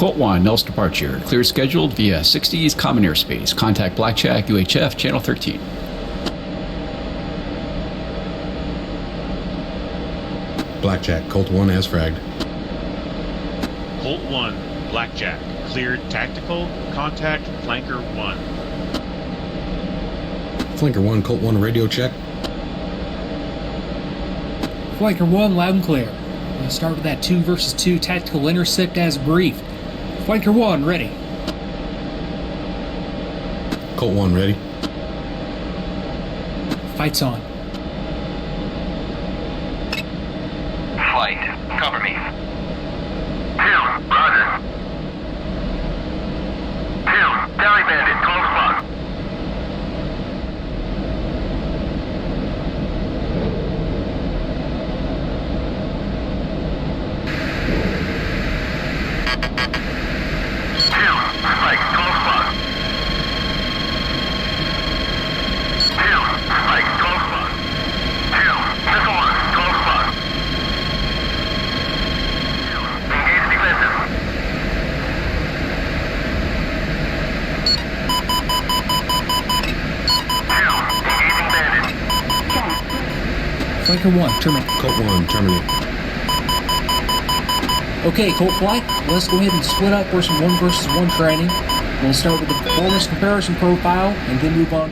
Colt 1, Nels departure. Clear scheduled via 60s common airspace. Contact Blackjack UHF, channel 13. Blackjack, Colt 1 as fragged. Colt 1, Blackjack, cleared tactical. Contact Flanker 1. Flanker 1, Colt 1 radio check. Flanker 1, loud and clear. We'll start with that 2 versus 2 tactical intercept as briefed. Flanker 1, ready. Colt 1, ready. Fight's on. Flight, cover me. 2, roger. 2, Tally Bandit, close spot. Flanker 1, terminate. Colt 1, terminate. Okay, Colt Flight, let's go ahead and split up for some 1 versus 1 training. We'll start with the performance comparison profile and then move on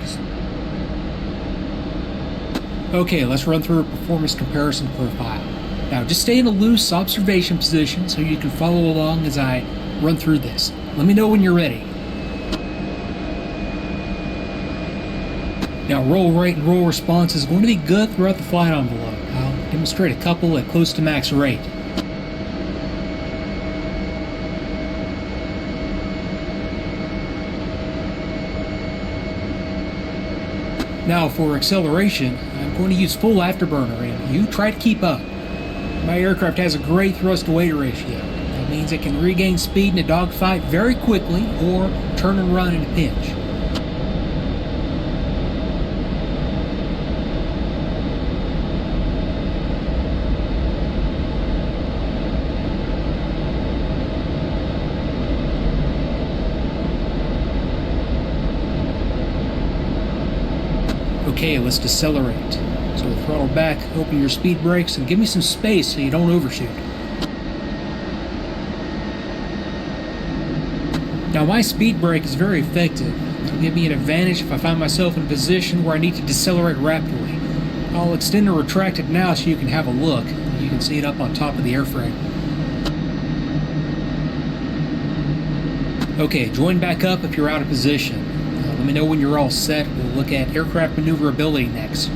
to... Okay, let's run through a performance comparison profile. Now, just stay in a loose observation position so you can follow along as I run through this. Let me know when you're ready. Now, roll rate and roll response is going to be good throughout the flight envelope. I'll demonstrate a couple at close to max rate. Now, for acceleration, I'm going to use full afterburner, and you try to keep up. My aircraft has a great thrust-to-weight ratio. That means it can regain speed in a dogfight very quickly or turn and run in a pinch. Okay, let's decelerate. So throttle back, open your speed brakes, and give me some space so you don't overshoot. Now my speed brake is very effective. It'll give me an advantage if I find myself in a position where I need to decelerate rapidly. I'll extend and retract it now so you can have a look. You can see it up on top of the airframe. Okay, join back up if you're out of position. Let me know when you're all set. We'll look at aircraft maneuverability next.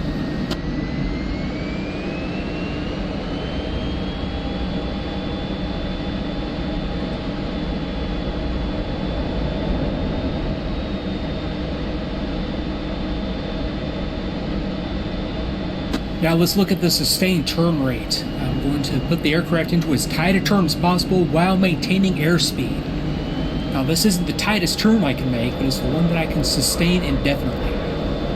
Now let's look at the sustained turn rate. I'm going to put the aircraft into as tight a turn as possible while maintaining airspeed. Now this isn't the tightest turn I can make, but it's the one that I can sustain indefinitely.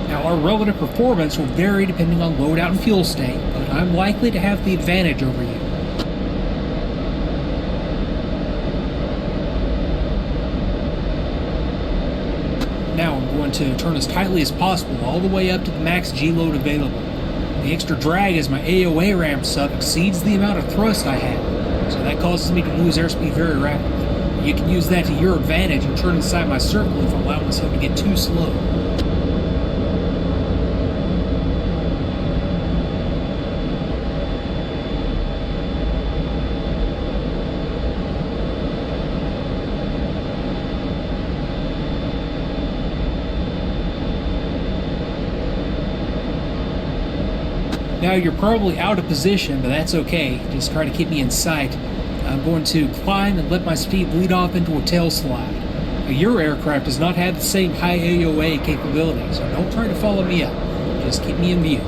Now our relative performance will vary depending on loadout and fuel state, but I'm likely to have the advantage over you. Now I'm going to turn as tightly as possible all the way up to the max G load available. The extra drag as my AOA ramps up exceeds the amount of thrust I have, so that causes me to lose airspeed very rapidly. You can use that to your advantage and turn inside my circle if I allow myself to get too slow. Now you're probably out of position, but that's okay. Just try to keep me in sight. I'm going to climb and let my speed lead off into a tail slide. Now, your aircraft does not have the same high AOA capability, so don't try to follow me up. Just keep me in view.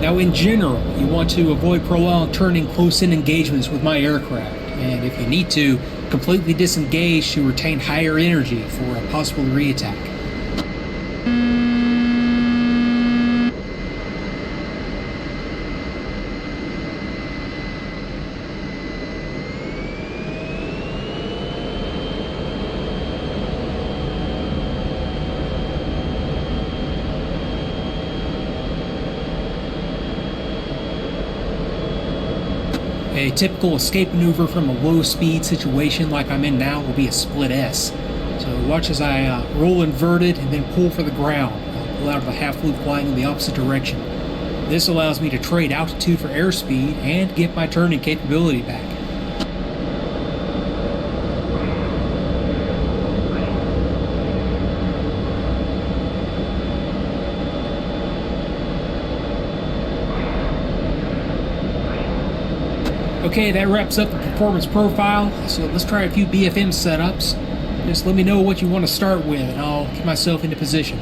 Now in general, you want to avoid prolonged turning close-in engagements with my aircraft, and if you need to, completely disengage to retain higher energy for a possible re-attack. A typical escape maneuver from a low-speed situation like I'm in now will be a split S. So watch as I roll inverted and then pull for the ground. I'll pull out of a half-loop flying in the opposite direction. This allows me to trade altitude for airspeed and get my turning capability back. Okay, that wraps up the performance profile, so let's try a few BFM setups. Just let me know what you want to start with, and I'll get myself into position.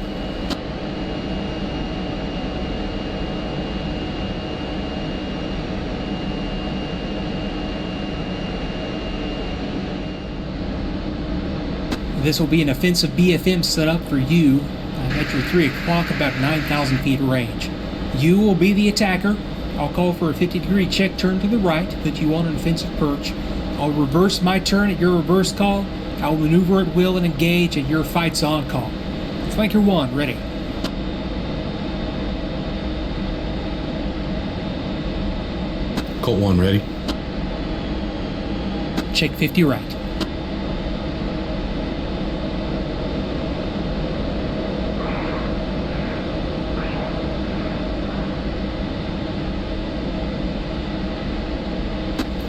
This will be an offensive BFM setup for you at your 3 o'clock, about 9,000 feet range. You will be the attacker. I'll call for a 50-degree check turn to the right to put you on an offensive perch. I'll reverse my turn at your reverse call. I'll maneuver at will and engage at your fight's on call. Flanker 1, ready. Colt 1 ready. Check 50 right.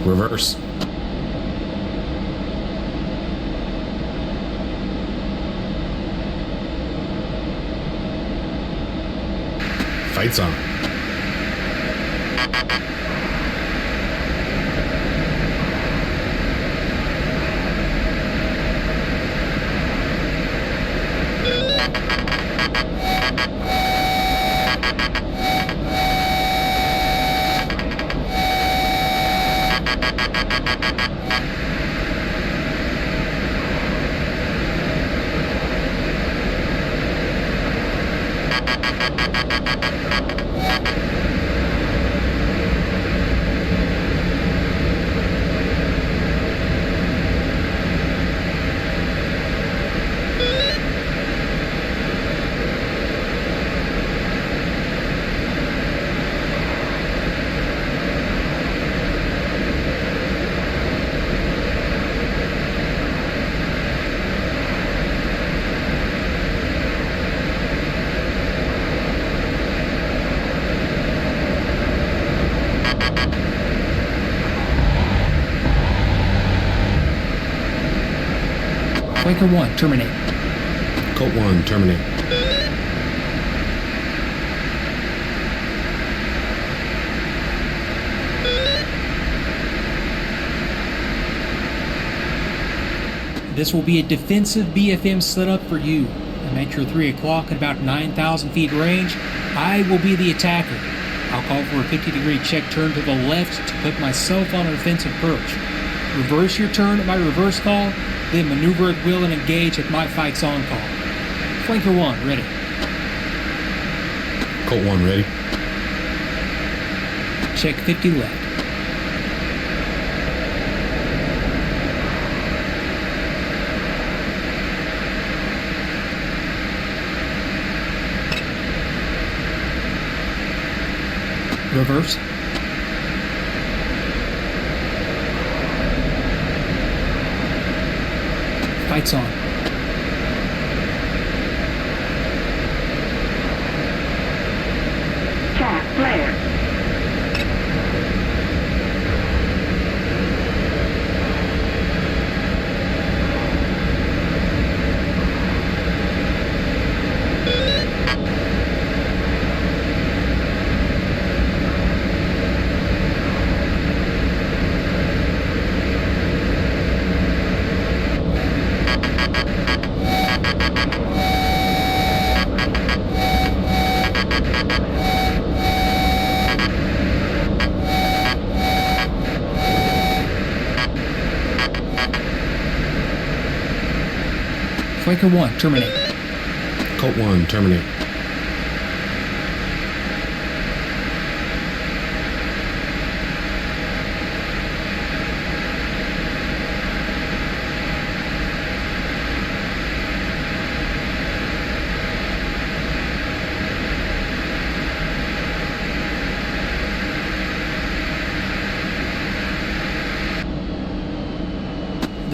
Reverse. Fights on. Flanker 1, terminate. Colt 1 terminate. This will be a defensive BFM setup for you. I'm at your 3 o'clock at about 9,000 feet range. I will be the attacker. I'll call for a 50-degree check turn to the left to put myself on an offensive perch. Reverse your turn at my reverse call, then maneuver at will and engage at my fight's on call. Flanker 1, ready. Colt 1 ready. Check 50 left. Reverse. Fights on. Jack, flare. Flanker 1, terminate. Colt 1 terminate.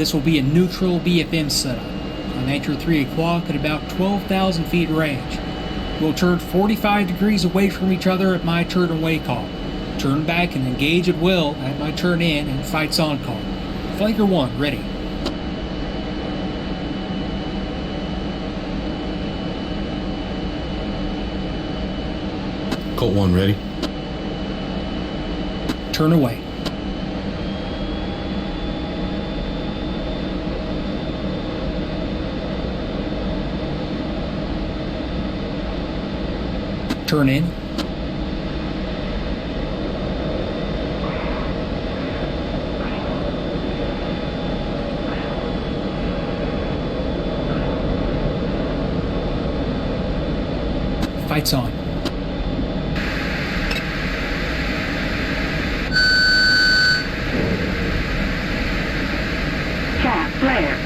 this will be a neutral BFM setup. On Nature 3 o'clock at about 12,000 feet range. We'll turn 45 degrees away from each other at my turn away call. Turn back and engage at will at my turn in and fights on call. Flanker 1, ready. Colt 1, ready. Turn away. Turn in. Fights on. Cat flare.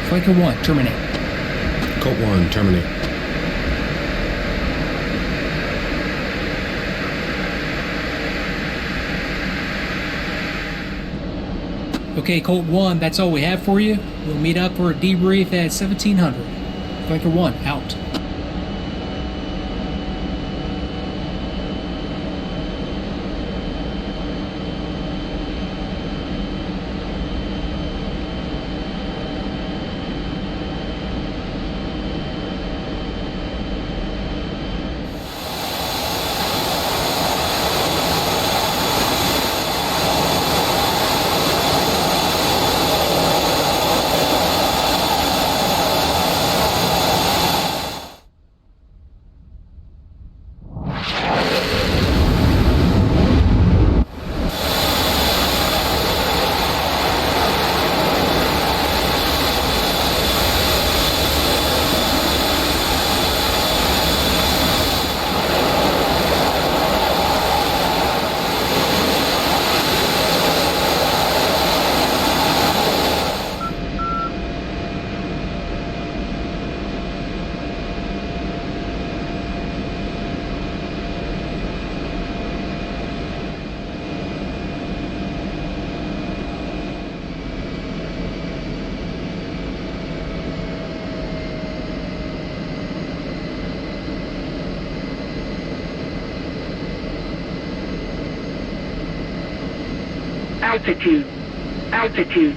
Flanker 1, terminate. Colt 1, terminate. Okay, Colt 1, that's all we have for you. We'll meet up for a debrief at 1700. Flanker 1, out. Altitude. Altitude.